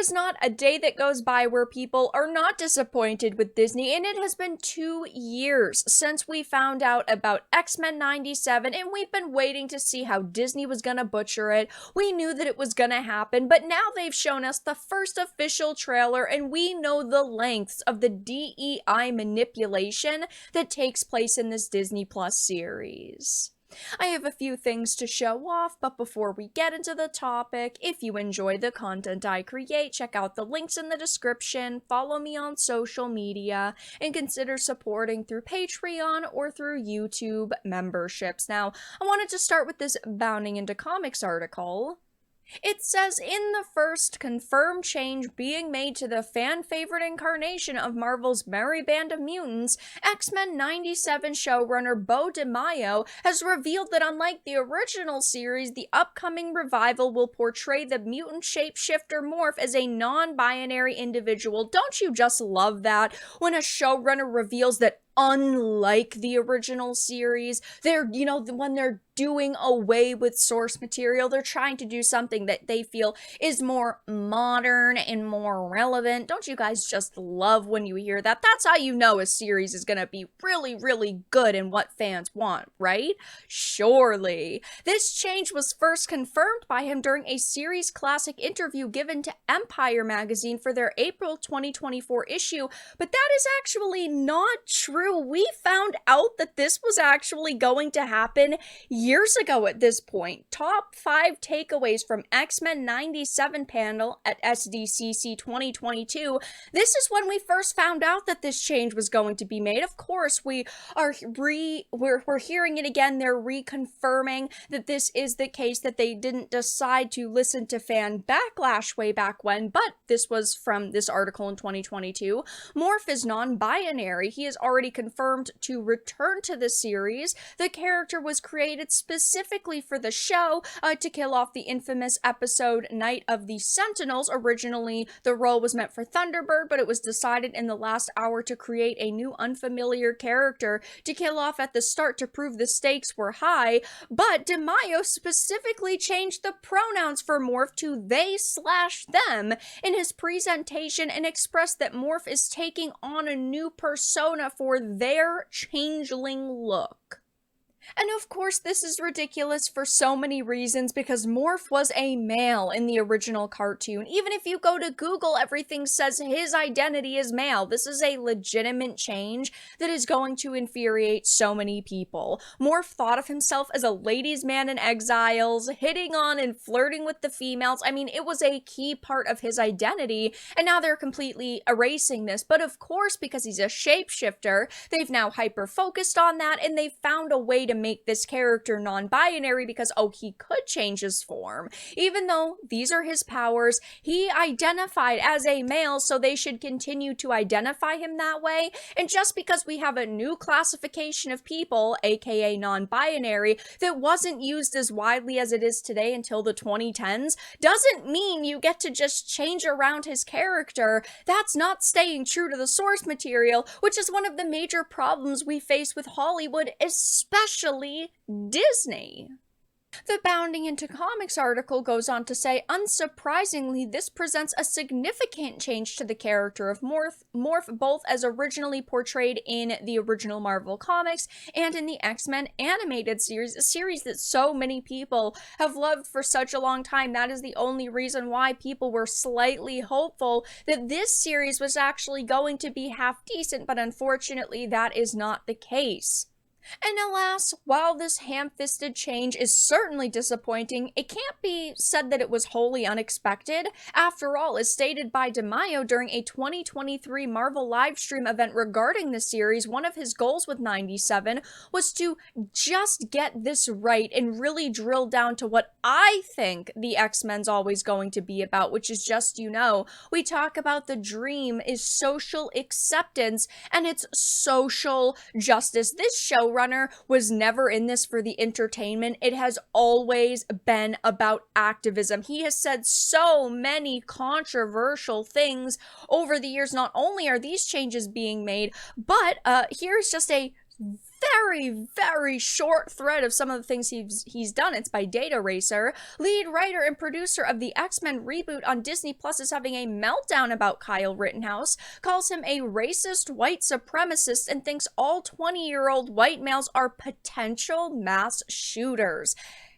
is not a day that goes by where people are not disappointed with Disney, and it has been 2 years since we found out about X-Men 97, and we've been waiting to see how Disney was gonna butcher it. We knew that it was gonna happen, but now they've shown us the first official trailer, and we know the lengths of the DEI manipulation that takes place in this Disney Plus series. I have a few things to show off, but before we get into the topic, if you enjoy the content I create, check out the links in the description, follow me on social media, and consider supporting through Patreon or through YouTube memberships. Now, I wanted to start with this Bounding into Comics article. It says, in the first confirmed change being made to the fan-favorite incarnation of Marvel's Merry Band of Mutants, X-Men 97 showrunner Beau DeMaio has revealed that unlike the original series, the upcoming revival will portray the mutant shapeshifter Morph as a non-binary individual. Don't you just love that? When a showrunner reveals that unlike the original series, when they're doing away with source material, they're trying to do something that they feel is more modern and more relevant. Don't you guys just love when you hear that? That's how you know a series is gonna be really, really good and what fans want, right? Surely. This change was first confirmed by him during a series classic interview given to Empire magazine for their April 2024 issue, but that is actually not true. We found out that this was actually going to happen years ago at this point. Top 5 takeaways from X-Men 97 panel at SDCC 2022. This is when we first found out that this change was going to be made. Of course, we're hearing it again. They're reconfirming that this is the case, that they didn't decide to listen to fan backlash way back when, but this was from this article in 2022. Morph is non-binary. He is already confirmed to return to the series. The character was created specifically for the show to kill off the infamous episode Night of the Sentinels. Originally, the role was meant for Thunderbird, but it was decided in the last hour to create a new unfamiliar character to kill off at the start to prove the stakes were high. But DeMaio specifically changed the pronouns for Morph to they/them in his presentation and expressed that Morph is taking on a new persona for their changeling look. And of course, this is ridiculous for so many reasons because Morph was a male in the original cartoon. Even if you go to Google, everything says his identity is male. This is a legitimate change that is going to infuriate so many people. Morph thought of himself as a ladies' man in exiles, hitting on and flirting with the females. I mean, it was a key part of his identity, and now they're completely erasing this. But of course, because he's a shapeshifter, they've now hyper-focused on that, and they've found a way to make this character non-binary because, oh, he could change his form. Even though these are his powers, he identified as a male, so they should continue to identify him that way. And just because we have a new classification of people, aka non-binary, that wasn't used as widely as it is today until the 2010s, doesn't mean you get to just change around his character. That's not staying true to the source material, which is one of the major problems we face with Hollywood, especially Disney. The Bounding into Comics article goes on to say, unsurprisingly, this presents a significant change to the character of Morph, both as originally portrayed in the original Marvel comics and in the X-Men animated series, a series that so many people have loved for such a long time. That is the only reason why people were slightly hopeful that this series was actually going to be half decent, but unfortunately that is not the case. And alas, while this ham-fisted change is certainly disappointing, it can't be said that it was wholly unexpected. After all, as stated by DeMaio during a 2023 Marvel livestream event regarding the series, one of his goals with 97 was to just get this right and really drill down to what I think the X-Men's always going to be about, which is just, we talk about the dream is social acceptance and it's social justice. This showrunner was never in this for the entertainment. It has always been about activism. He has said so many controversial things over the years. Not only are these changes being made, but here's just a very short thread of some of the things he's done. It's by Data Racer. Lead writer and producer of the X-Men reboot on Disney Plus is having a meltdown about Kyle Rittenhouse, calls him a racist white supremacist, and thinks all 20-year-old white males are potential mass shooters.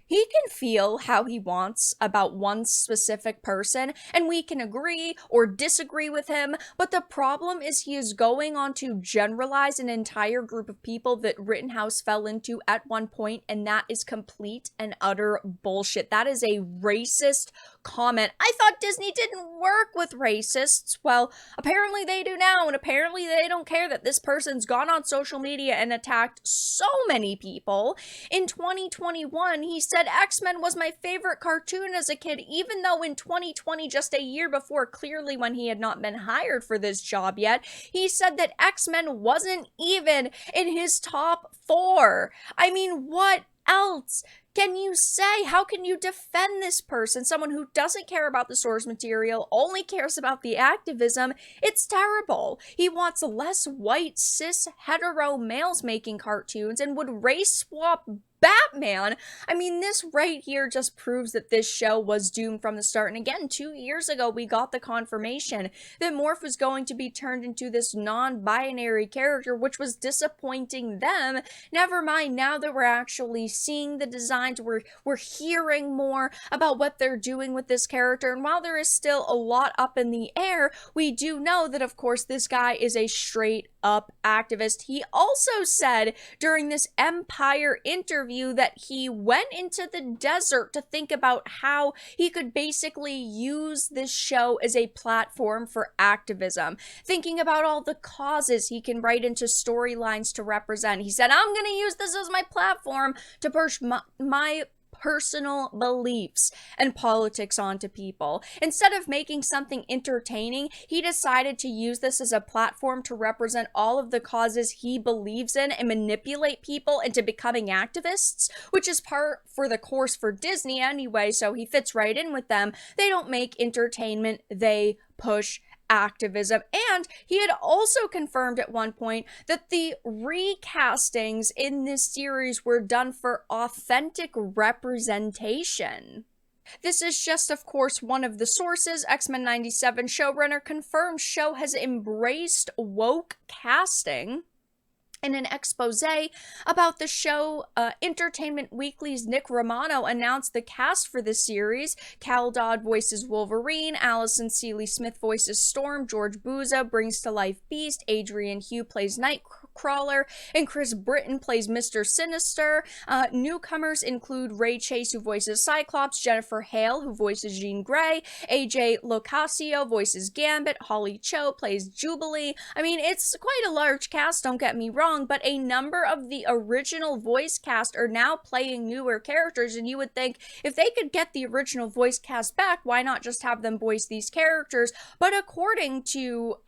He can feel how he wants about one specific person, and we can agree or disagree with him, but the problem is he is going on to generalize an entire group of people that Rittenhouse fell into at one point, and that is complete and utter bullshit. That is a racist comment. I thought Disney didn't work with racists. Well, apparently they do now, and apparently they don't care that this person's gone on social media and attacked so many people. In 2021, he said X-Men was my favorite cartoon as a kid, even though in 2020, just a year before, clearly when he had not been hired for this job yet, he said that X-Men wasn't even in his top 4. I mean, what else can you say? How can you defend this person? Someone who doesn't care about the source material, only cares about the activism. It's terrible. He wants less white, cis, hetero males making cartoons and would race swap Batman. I mean, this right here just proves that this show was doomed from the start. And again, 2 years ago, we got the confirmation that Morph was going to be turned into this non-binary character, which was disappointing them. Never mind, now that we're actually seeing the designs, we're hearing more about what they're doing with this character. And while there is still a lot up in the air, we do know that, of course, this guy is a straight up activist. He also said during this Empire interview that he went into the desert to think about how he could basically use this show as a platform for activism, thinking about all the causes he can write into storylines to represent. He said, I'm going to use this as my platform to push my personal beliefs and politics onto people. Instead of making something entertaining, he decided to use this as a platform to represent all of the causes he believes in and manipulate people into becoming activists, which is par for the course for Disney anyway, so he fits right in with them. They don't make entertainment, they push activism. And he had also confirmed at one point that the recastings in this series were done for authentic representation. This is just, of course, one of the sources. X-Men 97 showrunner confirms show has embraced woke casting. In an expose about the show, Entertainment Weekly's Nick Romano announced the cast for the series. Cal Dodd voices Wolverine, Allison Seeley-Smith voices Storm, George Buza brings to life Beast, Adrian Hugh plays Nightcrawler, and Chris Britton plays Mr. Sinister. Newcomers include Ray Chase, who voices Cyclops, Jennifer Hale, who voices Jean Grey, AJ Locascio voices Gambit, Holly Cho plays Jubilee. I mean, it's quite a large cast, don't get me wrong, but a number of the original voice cast are now playing newer characters, and you would think if they could get the original voice cast back, why not just have them voice these characters? But according to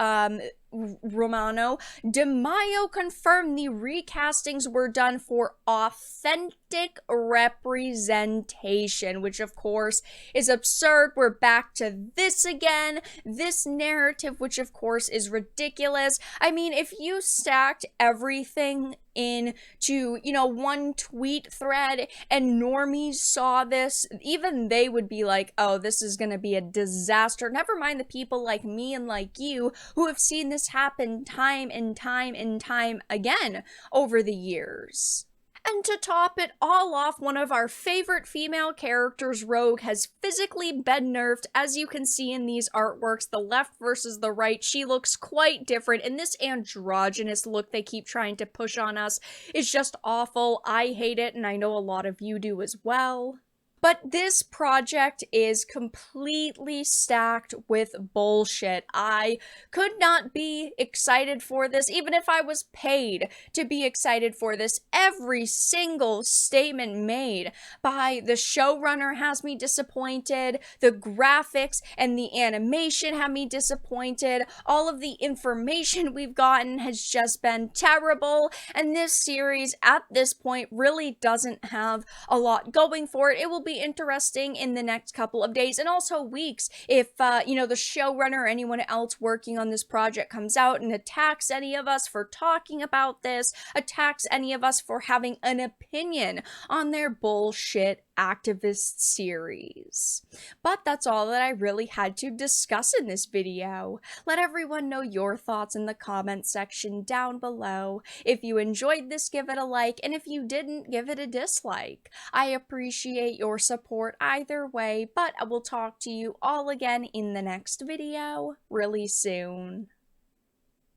Romano, DeMaio confirmed the recastings were done for authentic representation, which of course is absurd. We're back to this again, this narrative, which of course is ridiculous. I mean, if you stacked everything into, one tweet thread and normies saw this, even they would be like, oh, this is gonna be a disaster. Never mind the people like me and like you who have seen this happen time and time and time again over the years. And to top it all off, one of our favorite female characters, Rogue, has physically been nerfed. As you can see in these artworks, the left versus the right, she looks quite different. And this androgynous look they keep trying to push on us is just awful. I hate it, and I know a lot of you do as well. But this project is completely stacked with bullshit. I could not be excited for this, even if I was paid to be excited for this. Every single statement made by the showrunner has me disappointed. The graphics and the animation have me disappointed. All of the information we've gotten has just been terrible. And this series, at this point, really doesn't have a lot going for it. It will be be interesting in the next couple of days and also weeks if, you know, the showrunner or anyone else working on this project comes out and attacks any of us for talking about this, attacks any of us for having an opinion on their bullshit activist series. But that's all that I really had to discuss in this video. Let everyone know your thoughts in the comment section down below. If you enjoyed this, give it a like, and if you didn't, give it a dislike. I appreciate your support either way, but I will talk to you all again in the next video really soon.